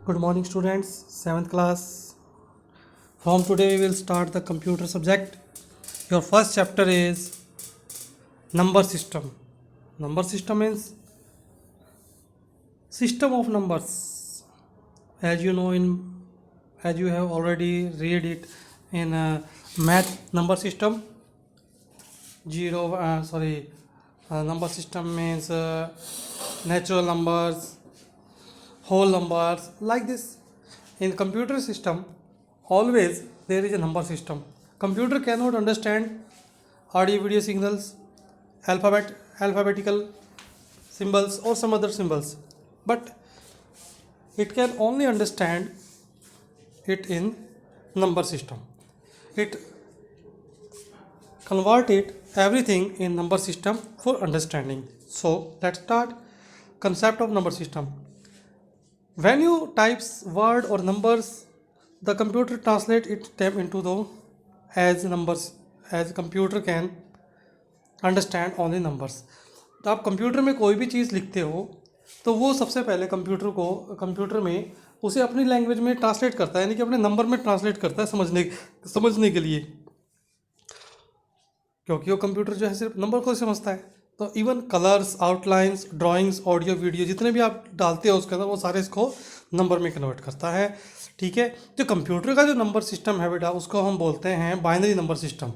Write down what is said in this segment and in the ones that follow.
Good morning, students. 7th class. From today, we will start the computer subject. Your first chapter is number system. Number system means system of numbers. As you know, as you have already read it in math number system. Number system means natural numbers, whole numbers, like this. In computer system, always there is a number system. Computer cannot understand audio video signals, alphabetical symbols or some other symbols, but it can only understand it in number system. It convert it everything in number system for understanding. So let's start concept of number system. When you types word or numbers, the computer translate it them into the as numbers, as computer can understand only numbers. तो आप computer में कोई भी चीज़ लिखते हो तो वो सबसे पहले कंप्यूटर में उसे अपनी लैंग्वेज में ट्रांसलेट करता है, यानी कि अपने नंबर में ट्रांसलेट करता है समझने के लिए, क्योंकि वो कंप्यूटर जो है सिर्फ नंबर को समझता है. तो even colours, outlines, drawings, audio, video जितने भी आप डालते हो उसके अंदर वो सारे इसको नंबर में कन्वर्ट करता है. ठीक है. तो कंप्यूटर का जो नंबर सिस्टम है बेटा, उसको हम बोलते हैं binary number system.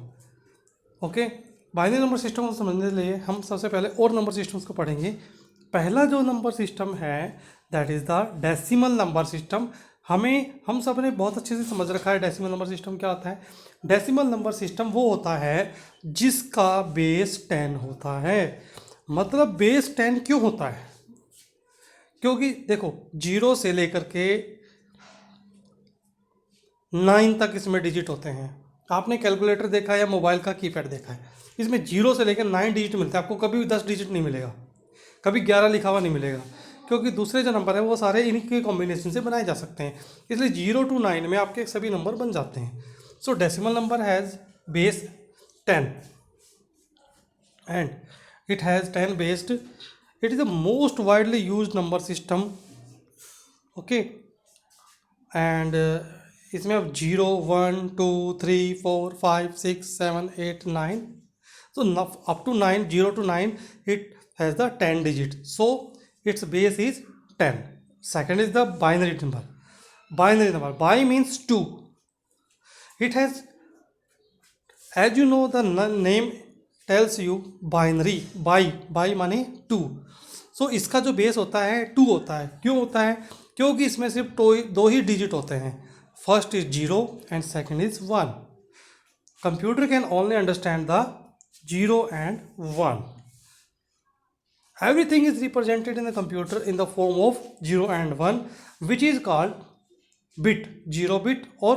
Okay. Binary number system को समझने के लिए हम सबसे पहले और नंबर सिस्टम्स को पढ़ेंगे. पहला जो नंबर सिस्टम है that is the decimal number system. हम सब ने बहुत अच्छे से समझ रखा है डेसिमल नंबर सिस्टम क्या होता है. डेसिमल नंबर सिस्टम वो होता है जिसका बेस 10 होता है. मतलब बेस 10 क्यों होता है? क्योंकि देखो 0 से लेकर के 9 तक इसमें डिजिट होते हैं. आपने कैलकुलेटर देखा है या मोबाइल का कीपैड देखा है, इसमें 0 से लेकर 9 डिजिट मिलता है. आपको कभी भी 10 डिजिट नहीं मिलेगा, कभी 11 लिखा हुआ नहीं मिलेगा, क्योंकि दूसरे जो नंबर है वो सारे इन्हीं के कॉम्बिनेशन से बनाए जा सकते हैं. इसलिए 0 to 9 में आपके सभी नंबर बन जाते हैं. सो decimal number has base 10 and it has 10 based. It is the most widely used number system. Okay. And इसमें अब 0, 1, 2, 3, 4, 5, 6, 7, 8, 9. So up to 9, 0 to 9, it has the 10 digit. So its base is 10. Second is the binary number. Binary number. Bi means 2. It has, as you know, the name tells you binary. Bi माने 2. So इसका जो base होता है 2 होता है. क्यों होता है? क्योंकि इसमें सिर्फ दो ही डिजिट होते हैं. First is 0 and second is 1. Computer can only understand the 0 and 1. Everything is represented in the computer in the form of 0 and 1, which is called bit. 0 bit or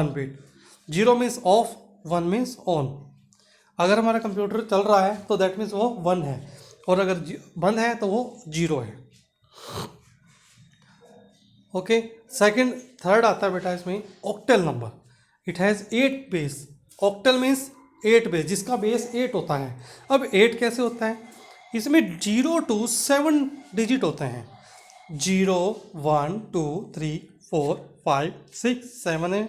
1 bit. 0 means off, 1 means on. अगर हमारा computer चल रहा है तो that means वो 1 है, और अगर बंद है तो वो 0 है. ओके. थर्ड आता है बेटा इसमें octal number. It has 8 base. Octal means 8 base, जिसका बेस 8 होता है. अब 8 कैसे होता है? इसमें 0 to 7 डिजिट होते हैं. 0, 1, 2, 3, 4, 5, 6, 7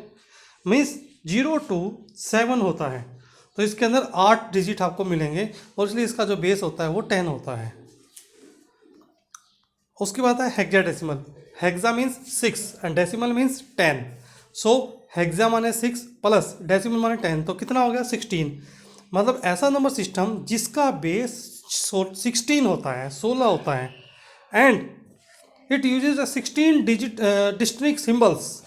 मीन्स 0 to 7 होता है. तो इसके अंदर 8 डिजिट आपको मिलेंगे, और इसलिए इसका जो बेस होता है वो 10 होता है. उसके बाद है hexadecimal. Hexa means 6 and decimal means 10. So hexa माने 6 प्लस डेसिमल माने 10, तो कितना हो गया? 16. मतलब ऐसा नंबर सिस्टम जिसका बेस 16 होता है, 16 होता है, and it uses 16 digit distinct symbols.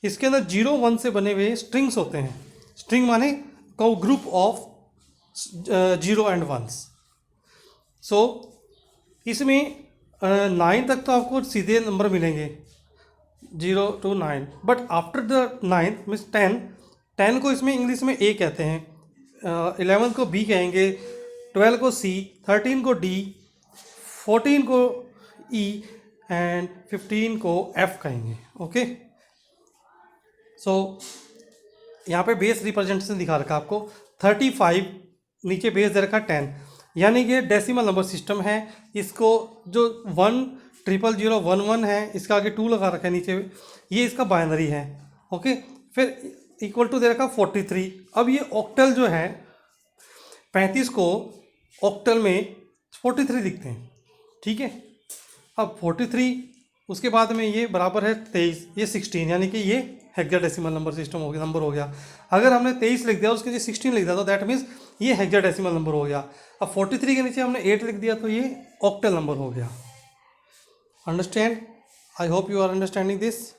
इसके अंदर 0, 1 से बने हुए स्ट्रिंग्स होते हैं. स्ट्रिंग माने ग्रुप ऑफ 0 and 1s. सो इसमें 9 तक तो आपको सीधे नंबर मिलेंगे 0 to 9, but after the 9 means 10 को इसमें इंग्लिश में ए कहते हैं, 11 को बी कहेंगे, 12 को सी, 13 को डी, 14 को ई एंड 15 को एफ कहेंगे. ओके. सो यहाँ पे बेस रिप्रेजेंटेशन दिखा रखा आपको 35, नीचे बेस दे रखा 10, यानी कि डेसिमल नंबर सिस्टम है. इसको जो 1 0011 है, इसका आगे 2 लगा रखा है नीचे, ये इसका बाइनरी है। ओके, फिर इक्वल टू दे रखा 43। अब ये ऑक्टल जो है 35 को ऑक्टल में 43 दिखते हैं, ठीक है। अब 43 उसके बाद में ये बराबर है 23, ये 16, यानी कि ये हेक्साडेसिमल नंबर सिस्टम हो गया, नंबर हो गया। अगर हमने 23 लिख दिया उसके नीचे 16 लिख दिया तो दैट मीन्स ये हेक्साडेसिमल नंबर हो गया। अब 43 के नीचे हमने 8 लिख दिया तो ये ऑक्टल नंबर हो गया। Understand? I hope you are understanding this.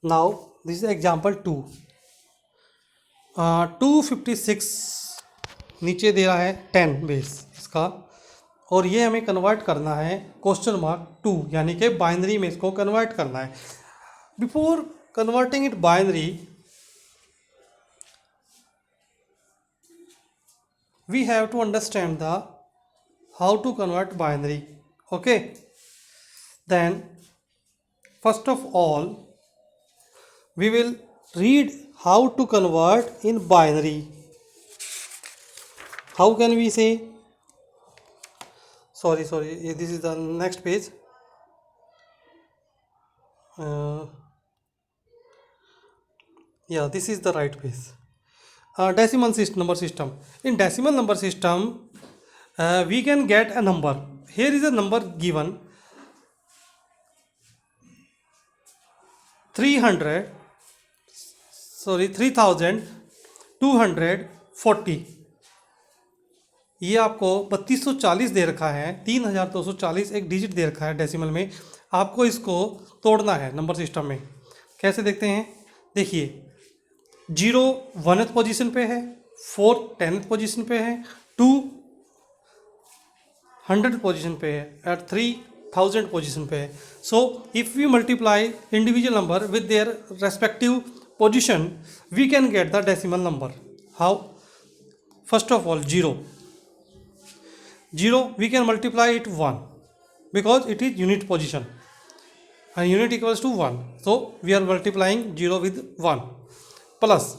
Now this is example 2। 256 नीचे दे रहा है 10 बेस इसका, और ये हमें कन्वर्ट करना है क्वेश्चन मार्क 2, यानी कि बाइनरी में इसको कन्वर्ट करना है। Before converting it binary we have to understand the how to convert binary. Okay, then first of all we will read how to convert in binary. How can we say, sorry this is the next page. Yeah, this is the right page. Decimal number system. In decimal number system we can get a number. Here is a number given 3240। ये आपको 3240 दे रखा है, 3240 एक digit दे रखा है decimal में। आपको इसको तोड़ना है नंबर सिस्टम में। कैसे देखते हैं, देखिए 0 1th पोजीशन पे है, 4 10th पोजीशन पे है, 2 100th पोजीशन पे है, और 3000 पोजीशन पे है। So if we multiply individual number with their respective position we can get the decimal number. How? First of all 0 we can multiply it 1 because it is unit position and unit equals to 1, so we are multiplying 0 with 1, plus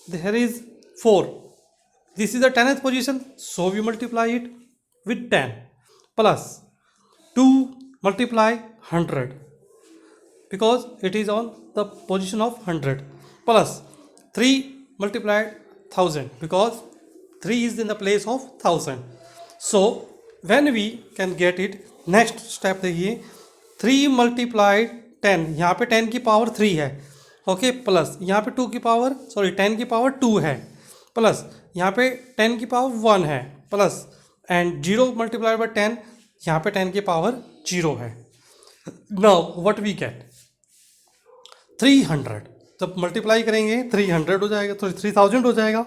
there is 4, this is the 10th position, so we multiply it with 10, plus 2 multiply 100 because it is on the position of 100, plus 3 multiplied 1000 because 3 is in the place of 1000. So when we can get it, next step देखिए 3 multiplied 10, यहाँ पे 10 की power 3 है, okay, plus यहाँ पे 2 की power 10 की power 2 है, प्लस यहाँ पे 10 की पावर 1 है, प्लस एंड 0 मल्टीप्लाइड बाई 10, यहाँ पे 10 की पावर 0 है। नाउ व्हाट वी गेट 300, जब मल्टीप्लाई करेंगे 300 हो जाएगा, तो 3000 हो जाएगा,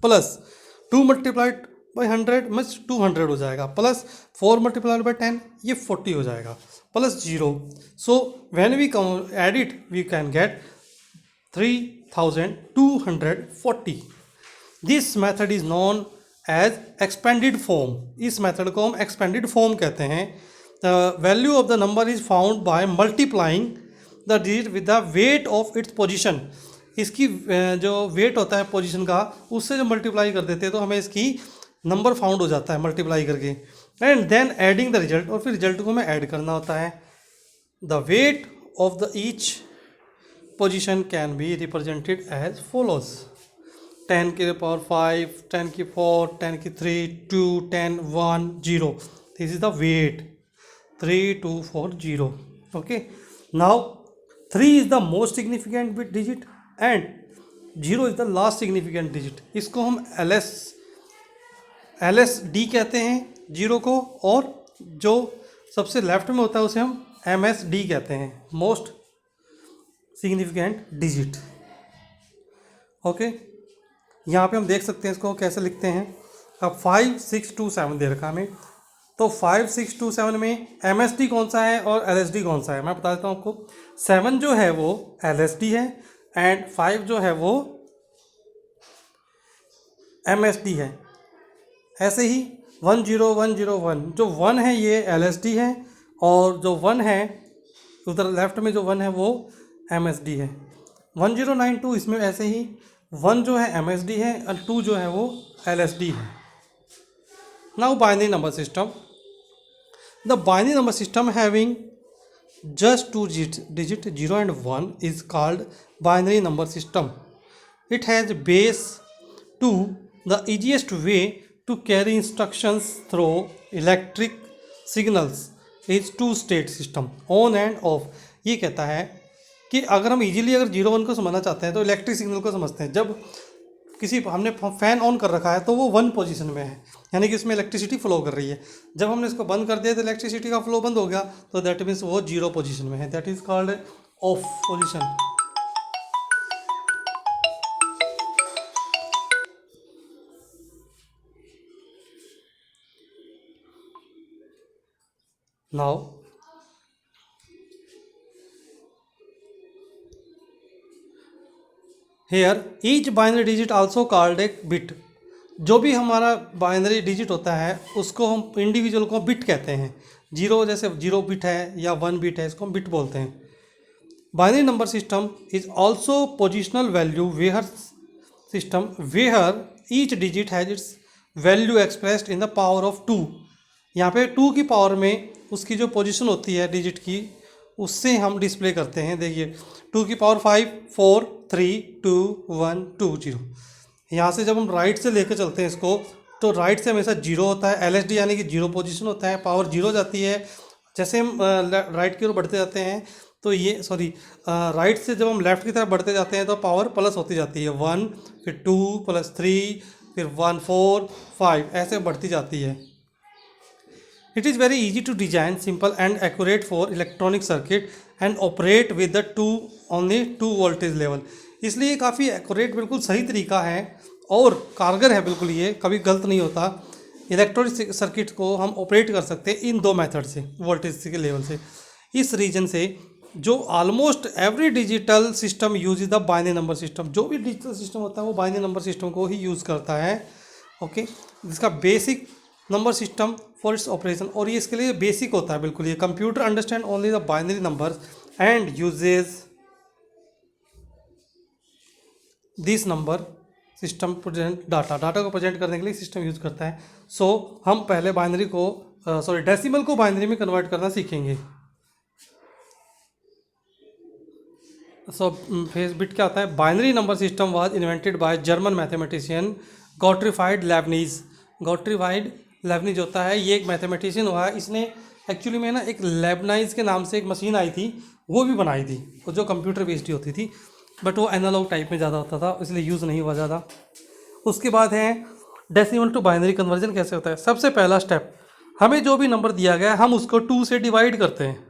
प्लस 2 मल्टीप्लाइड बाई 100 मीन्स 200 हो जाएगा, प्लस 4 मल्टीप्लाइड बाई 10 ये 40 हो जाएगा, plus 0। So when we add it we can get 3240। This method is known as expanded form. इस मेथड को हम एक्सपेंडेड फॉर्म कहते हैं। The value of the number is found by multiplying the digit with the weight of its position. इसकी जो wait होता है position का, उससे जो मल्टीप्लाई कर देते हैं तो हमें इसकी नंबर फाउंड हो जाता है मल्टीप्लाई करके, and then adding the result, और फिर रिजल्ट को हमें ऐड करना होता है। The weight of the each position can be represented as follows: 10 की पावर 5, 10 की 4, 10 की 3, 2, 10, 1, 0। This is the weight 3240। Okay, now 3 is the most significant bit digit and 0 is the last significant digit. इसको हम LSD कहते हैं 0 को, और जो सबसे लेफ्ट में होता है उसे हम MSD कहते हैं, मोस्ट सिग्निफिकेंट डिजिट। ओके, यहाँ पे हम देख सकते हैं इसको कैसे लिखते हैं। अब 5 6 2 7 दे रखा हमें, तो 5 6 2 7 में MSD कौन सा है और LSD कौन सा है मैं बता देता हूँ आपको। 7 जो है वो LSD है एंड 5 जो है वो MSD है। ऐसे ही 1 0 1 0 1 जो 1 है ये LSD है और जो 1 है उधर लेफ्ट में जो 1 है वो MSD है। 1 0 9 2 इसमें ऐसे ही 1 जो है MSD है और 2 जो है वो LSD है। Now binary number system, the binary number system having just two digit 0 and 1 is called binary number system. It has base 2, the easiest way to carry instructions through electric signals is two state system on and off। ये कहता है कि अगर हम easily अगर 0 1 को समझना चाहते हैं तो इलेक्ट्रिक सिग्नल को समझते हैं। जब किसी हमने फैन ऑन कर रखा है तो वो 1 पोजीशन में है, यानी कि इसमें इलेक्ट्रिसिटी फ्लो कर रही है। जब हमने इसको बंद कर दिया तो इलेक्ट्रिसिटी का फ्लो बंद हो गया, तो दैट मीन्स वो 0 पोजीशन में है, that is called off position. Now here each binary digit also called a bit. जो भी हमारा बाइनरी डिजिट होता है उसको हम इंडिविजुअल को बिट कहते हैं। 0 जैसे 0 बिट है या 1 बिट है, इसको हम बिट बोलते हैं। Binary number system is also positional value where system where each digit has its value expressed in the power of 2। यहाँ पे 2 की पावर में उसकी जो पोजीशन होती है डिजिट की उससे हम डिस्प्ले करते हैं। देखिए 2 की पावर 5 4 3 2 1 2 0। यहाँ से जब हम राइट से लेकर चलते हैं इसको तो राइट से हमेशा 0 होता है, LSD यानी कि 0 पोजीशन होता है, पावर 0 जाती है। जैसे हम राइट की ओर बढ़ते जाते हैं तो ये राइट से जब हम लेफ़्ट की तरफ बढ़ते जाते हैं तो पावर प्लस होती जाती है, 1 फिर 2 प्लस 3 फिर 1 4 5 ऐसे बढ़ती जाती है। It is very easy to design simple and accurate for electronic circuit and operate with the only 2 voltage level। इसलिए काफ़ी एक्यूरेट बिल्कुल सही तरीका है और कारगर है बिल्कुल, ये कभी गलत नहीं होता। इलेक्ट्रॉनिक सर्किट को हम ऑपरेट कर सकते हैं इन 2 मेथड से, वोल्टेज के लेवल से। इस रीजन से जो almost every digital system use the binary number system. जो भी डिजिटल सिस्टम होता है वो बाइनरी नंबर सिस्टम को ही यूज़ करता है। ओके, जिसका basic number system for its operation, और ये इसके लिए बेसिक होता है बिल्कुल। ये computer understand only the binary numbers and uses this number system present data को प्रेजेंट करने के लिए सिस्टम यूज करता है। सो हम पहले बाइनरी को डेसिमल को बाइनरी में कन्वर्ट करना सीखेंगे। फेस बिट क्या होता है? Binary number system was invented by German mathematician Gottfried Lebanese. Gottfried Lebanese होता है, ये एक मैथमेटिशियन हुआ है। इसने एक्चुअली में ना एक लेबनाइज के नाम से एक मशीन आई थी, वो भी बनाई थी, और जो कंप्यूटर बेस्ड ही होती थी, बट वो एनालॉग टाइप में ज़्यादा होता था, इसलिए यूज़ नहीं हुआ ज़्यादा। उसके बाद है डेसिमल टू बाइनरी कन्वर्जन कैसे होता है। सबसे पहला स्टेप, हमें जो भी नंबर दिया गया है हम उसको 2 से डिवाइड करते हैं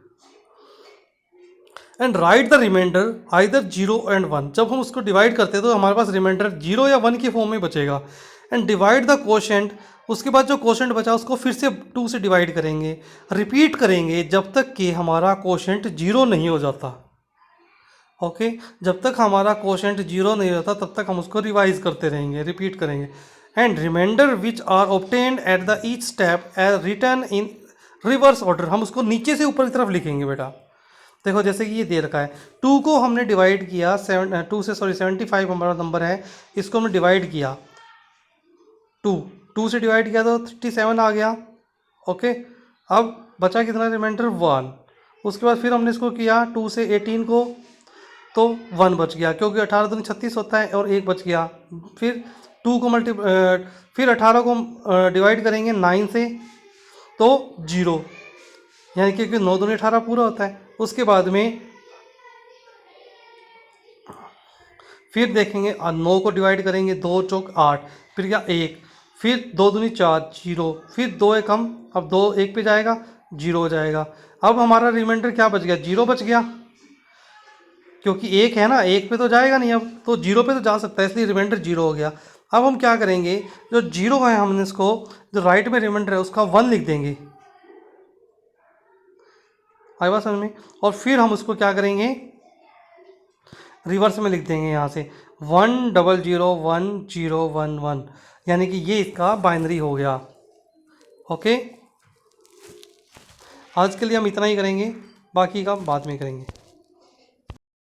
and write the remainder either 0 and 1। जब हम उसको डिवाइड करते हैं तो हमारे पास रिमाइंडर 0 या 1 के फॉर्म में बचेगा। एंड डिवाइड द कोशेंट, उसके बाद जो कोशेंट बचा उसको फिर से 2 से डिवाइड करेंगे, रिपीट करेंगे जब तक कि हमारा कोशेंट 0 नहीं हो जाता। ओके, जब तक हमारा कोशेंट 0 नहीं होता तब तक हम उसको रिवाइज करते रहेंगे, रिपीट करेंगे। And remainder which are obtained at the each step as return in reverse order, हम उसको नीचे से ऊपर की तरफ लिखेंगे। बेटा देखो, जैसे कि ये दे रखा है, 2 को हमने डिवाइड किया 75 हमारा नंबर है, इसको हमने डिवाइड किया 2 से डिवाइड किया तो 37 आ गया। ओके, अब बचा कितना रिमाइंडर 1। उसके बाद फिर हमने इसको किया 2 से 18 को, तो 1 बच गया, क्योंकि 18 दूनी 36 होता है और 1 बच गया। फिर 2 को फिर 18 को डिवाइड करेंगे 9 से तो 0, यानी कि 9 दूनी 18 पूरा होता है। उसके बाद में फिर देखेंगे 9 को डिवाइड करेंगे 2 चौक 8, फिर क्या 1, फिर 2 दूनी 4 0, फिर 2 एक कम, अब 2 1 पे जाएगा 0 हो जाएगा। अब हमारा रिमाइंडर क्या बच गया? 0 बच गया, क्योंकि 1 है ना, 1 पे तो जाएगा नहीं, अब तो 0 पे तो जा सकता है, इसलिए रिमाइंडर 0 हो गया। अब हम क्या करेंगे, जो जीरो है हमने इसको जो राइट में रिमाइंडर है उसका 1 लिख देंगे, आई बात समझ में। और फिर हम उसको क्या करेंगे, रिवर्स में लिख देंगे यहाँ से 1001011, यानी कि ये इसका बाइनरी हो गया। ओके, आज के लिए हम इतना ही करेंगे, बाकी का बाद में करेंगे।